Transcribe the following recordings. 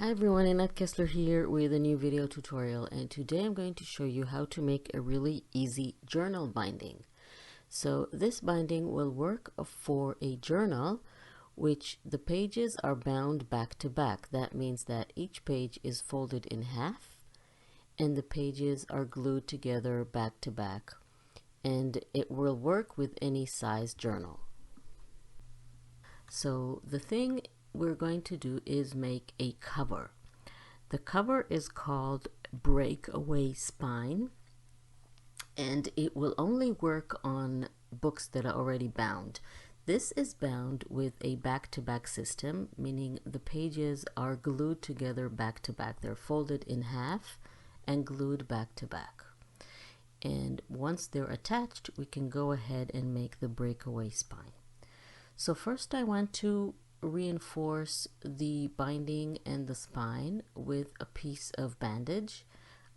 Hi everyone, Annette Kessler here with a new video tutorial, and today I'm going to show you how to make a really easy journal binding. So this binding will work for a journal which the pages are bound back to back. That means that each page is folded in half and the pages are glued together back to back, and it will work with any size journal. So the thing we're going to do is make a cover. The cover is called breakaway spine, and it will only work on books that are already bound. This is bound with a back-to-back system, meaning the pages are glued together back to back. They're folded in half and glued back to back. And once they're attached, we can go ahead and make the breakaway spine. So first I want to reinforce the binding and the spine with a piece of bandage.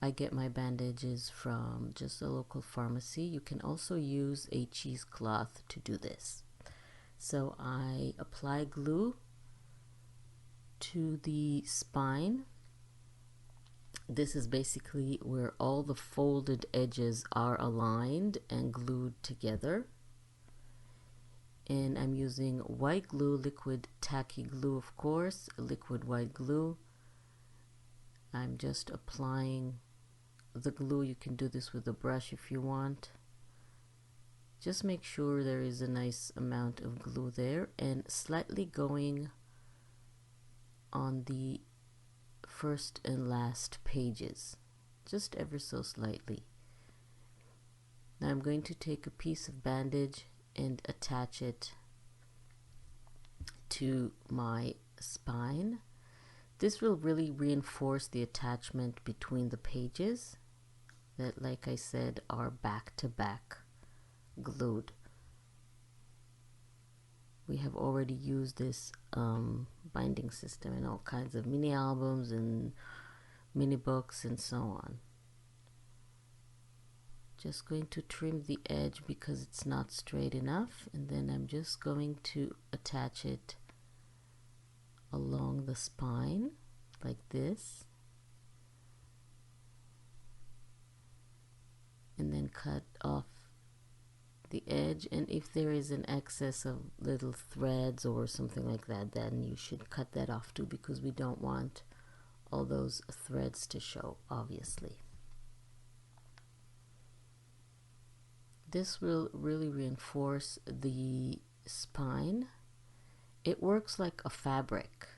I get my bandages from just a local pharmacy. You can also use a cheesecloth to do this. So I apply glue to the spine. This is basically where all the folded edges are aligned and glued together. And I'm using white glue, liquid tacky glue, of course, liquid white glue. I'm just applying the glue. You can do this with a brush if you want. Just make sure there is a nice amount of glue there, and slightly going on the first and last pages, just ever so slightly. Now I'm going to take a piece of bandage and attach it to my spine. This will really reinforce the attachment between the pages that, like I said, are back to back glued. We have already used this binding system in all kinds of mini albums and mini books and so on. Just going to trim the edge because it's not straight enough, and then I'm just going to attach it along the spine like this, and then cut off the edge. And if there is an excess of little threads or something like that, then you should cut that off too, because we don't want all those threads to show, obviously. This will really reinforce the spine. It works like a fabric.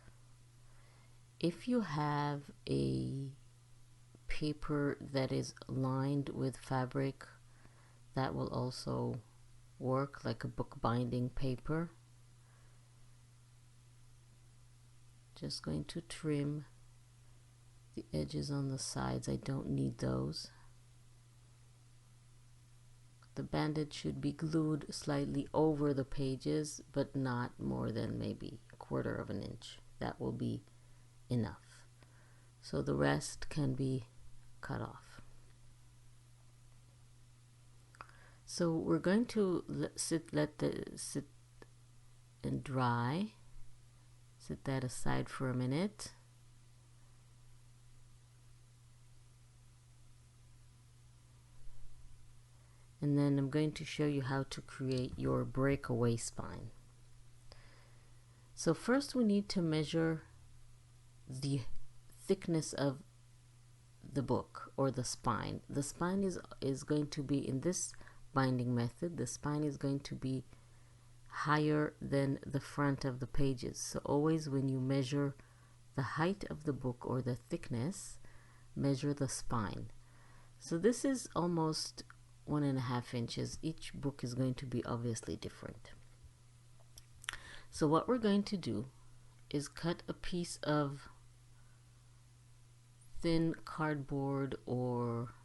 If you have a paper that is lined with fabric, that will also work like a book binding paper. Just going to trim the edges on the sides. I don't need those. The bandage should be glued slightly over the pages, but not more than maybe 1/4 of an inch. That will be enough. So the rest can be cut off. So we're going to let it sit and dry. Set that aside for a minute. And then I'm going to show you how to create your breakaway spine. So first we need to measure the thickness of the book or the spine. The spine is going to be, in this binding method, the spine is going to be higher than the front of the pages. So always when you measure the height of the book or the thickness, measure the spine. So this is almost 1.5 inches. Each book is going to be obviously different. So what we're going to do is cut a piece of thin cardboard or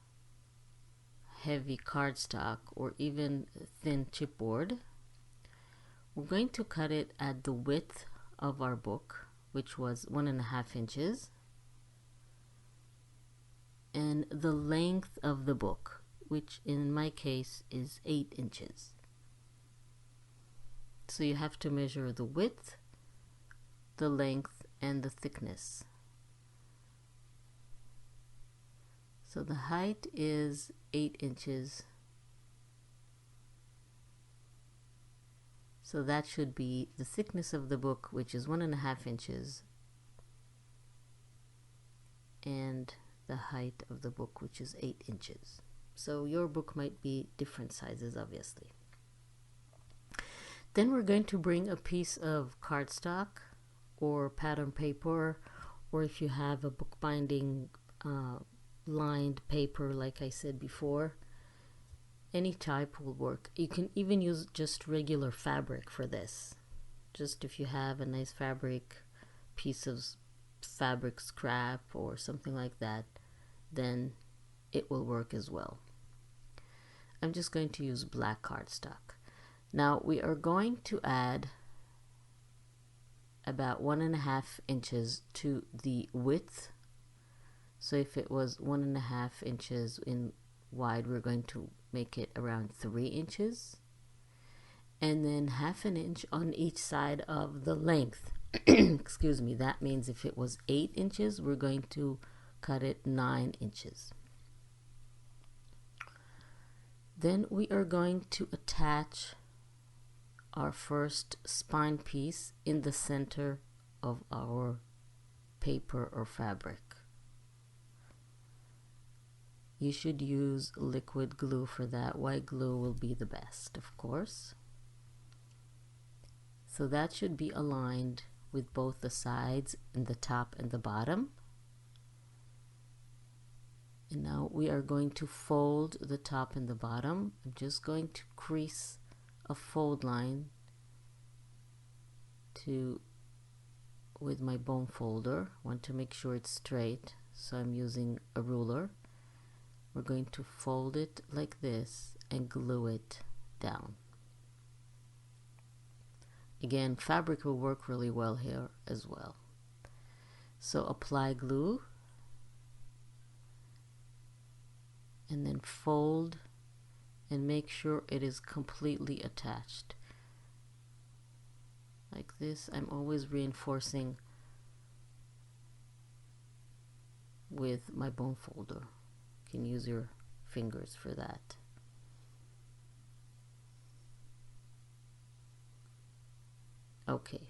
heavy cardstock or even thin chipboard. We're going to cut it at the width of our book, which was 1.5 inches, and the length of the book, which in my case is 8 inches. So you have to measure the width, the length, and the thickness So the height is 8 inches. So that should be the thickness of the book, which is 1.5 inches, and the height of the book, which is 8 inches. So your book might be different sizes, obviously. Then we're going to bring a piece of cardstock or pattern paper, or if you have a bookbinding lined paper, like I said before, any type will work. You can even use just regular fabric for this. Just if you have a nice fabric, piece of fabric scrap or something like that, then it will work as well. I'm just going to use black cardstock. Now we are going to add about 1.5 inches to the width. So if it was 1.5 inches in wide, we're going to make it around 3 inches, and then 1/2 inch on each side of the length. Excuse me. That means if it was 8 inches, we're going to cut it 9 inches. Then we are going to attach our first spine piece in the center of our paper or fabric. You should use liquid glue for that. White glue will be the best, of course. So that should be aligned with both the sides and the top and the bottom. And now we are going to fold the top and the bottom. I'm just going to crease a fold line with my bone folder. Want to make sure it's straight, so I'm using a ruler. We're going to fold it like this and glue it down. Again, fabric will work really well here as well. So apply glue and then fold and make sure it is completely attached. Like this. I'm always reinforcing with my bone folder. You can use your fingers for that. Okay.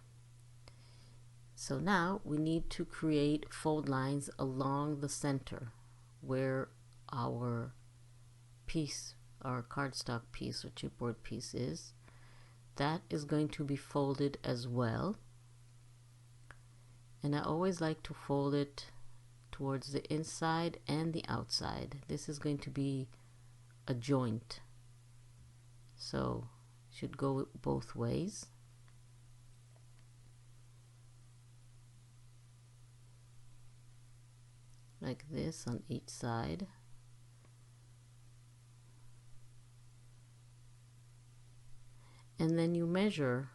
So now we need to create fold lines along the center where our piece, our cardstock piece or chipboard piece is. That is going to be folded as well. And I always like to fold it towards the inside and the outside. This is going to be a joint, so should go both ways. Like this on each side. And then you measure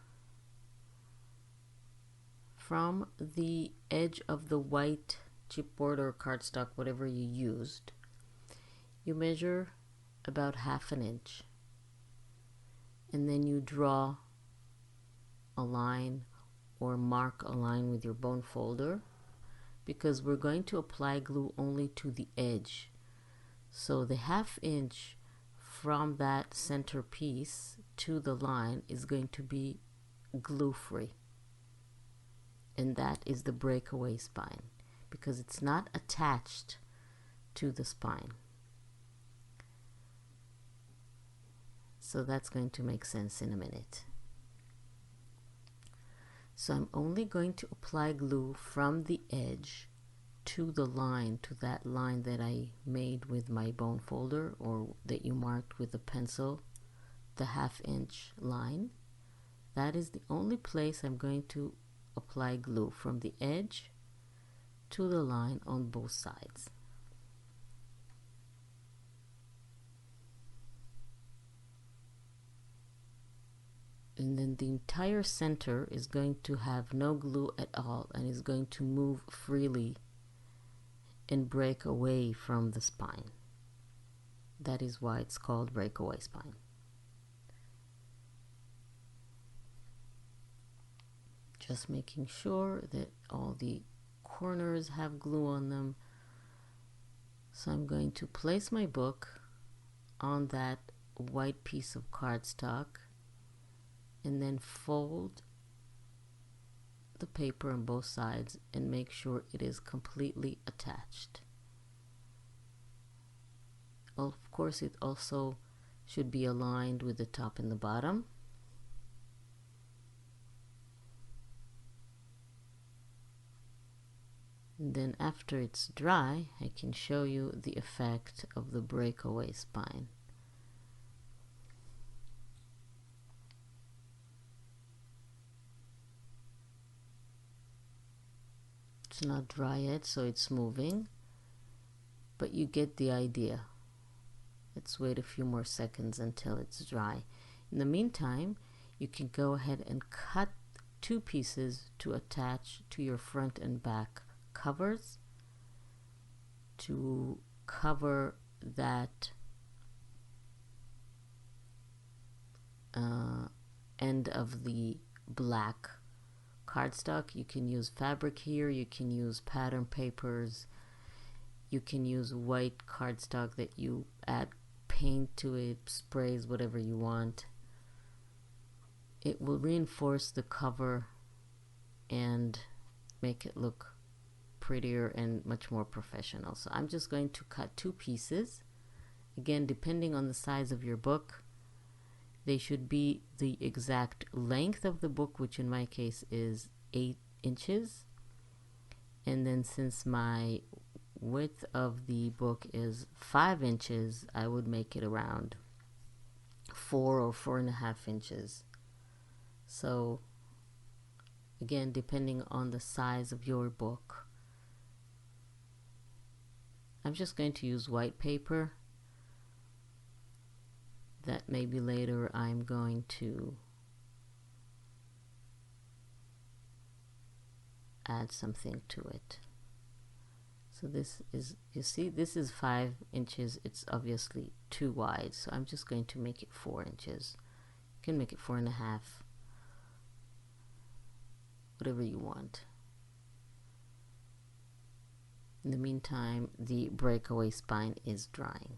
from the edge of the white chipboard or cardstock, whatever you used. You measure about 1/2 inch, and then you draw a line or mark a line with your bone folder, because we're going to apply glue only to the edge. So the 1/2 inch from that center piece to the line is going to be glue free, and that is the breakaway spine, because it's not attached to the spine. So that's going to make sense in a minute. So I'm only going to apply glue from the edge to the line, to that line that I made with my bone folder, or that you marked with a pencil, the 1/2 inch line. That is the only place I'm going to apply glue, from the edge to the line on both sides. And then the entire center is going to have no glue at all and is going to move freely and break away from the spine. That is why it's called breakaway spine. Just making sure that all the corners have glue on them. So I'm going to place my book on that white piece of cardstock and then fold the paper on both sides and make sure it is completely attached. Of course, it also should be aligned with the top and the bottom. And then after it's dry, I can show you the effect of the breakaway spine. It's not dry yet, so it's moving, but you get the idea. Let's wait a few more seconds until it's dry. In the meantime, you can go ahead and cut two pieces to attach to your front and back covers to cover that end of the black cardstock. You can use fabric here, you can use pattern papers, you can use white cardstock that you add paint to it, sprays, whatever you want. It will reinforce the cover and make it look prettier and much more professional. So I'm just going to cut two pieces. Again, depending on the size of your book, they should be the exact length of the book, which in my case is 8 inches. And then since my width of the book is 5 inches, I would make it around 4 or 4.5 inches. So again, depending on the size of your book. I'm just going to use white paper that maybe later I'm going to add something to it. So this is, you see, this is 5 inches. It's obviously too wide, so I'm just going to make it 4 inches. You can make it 4.5, whatever you want. In the meantime, the breakaway spine is drying.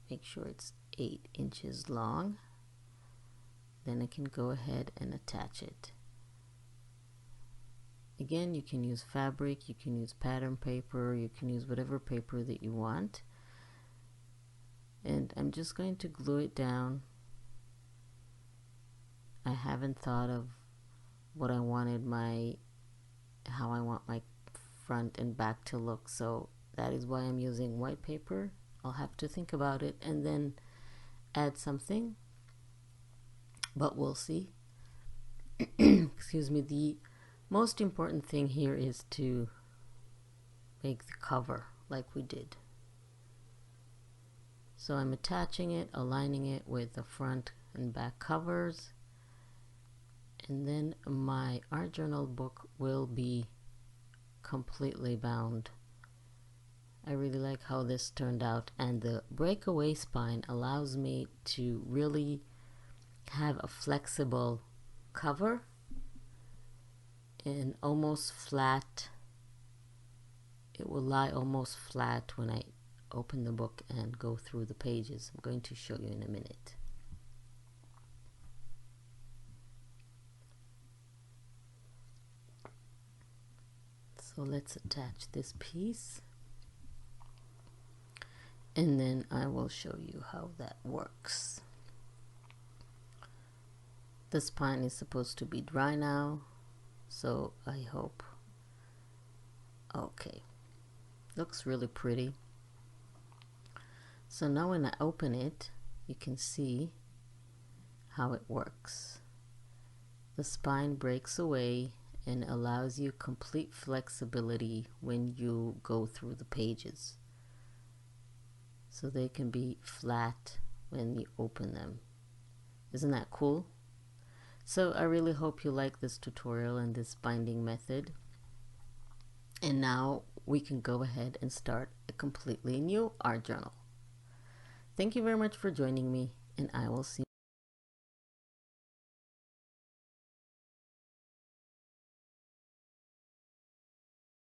Make sure it's 8 inches long. Then I can go ahead and attach it. Again, you can use fabric, you can use pattern paper, you can use whatever paper that you want. And I'm just going to glue it down. I haven't thought of what I wanted how I want my front and back to look, so that is why I'm using white paper. I'll have to think about it and then add something, but we'll see. Excuse me. The most important thing here is to make the cover like we did. So I'm attaching it, aligning it with the front and back covers, and then my art journal book will be completely bound. I really like how this turned out, and the breakaway spine allows me to really have a flexible cover and almost flat. It will lie almost flat when I open the book and go through the pages. I'm going to show you in a minute. So let's attach this piece, and then I will show you how that works. The spine is supposed to be dry now, so I hope. Okay, looks really pretty. So now when I open it, you can see how it works. The spine breaks away and allows you complete flexibility when you go through the pages. So they can be flat when you open them. Isn't that cool? So I really hope you like this tutorial and this binding method. And now we can go ahead and start a completely new art journal. Thank you very much for joining me, and I will see you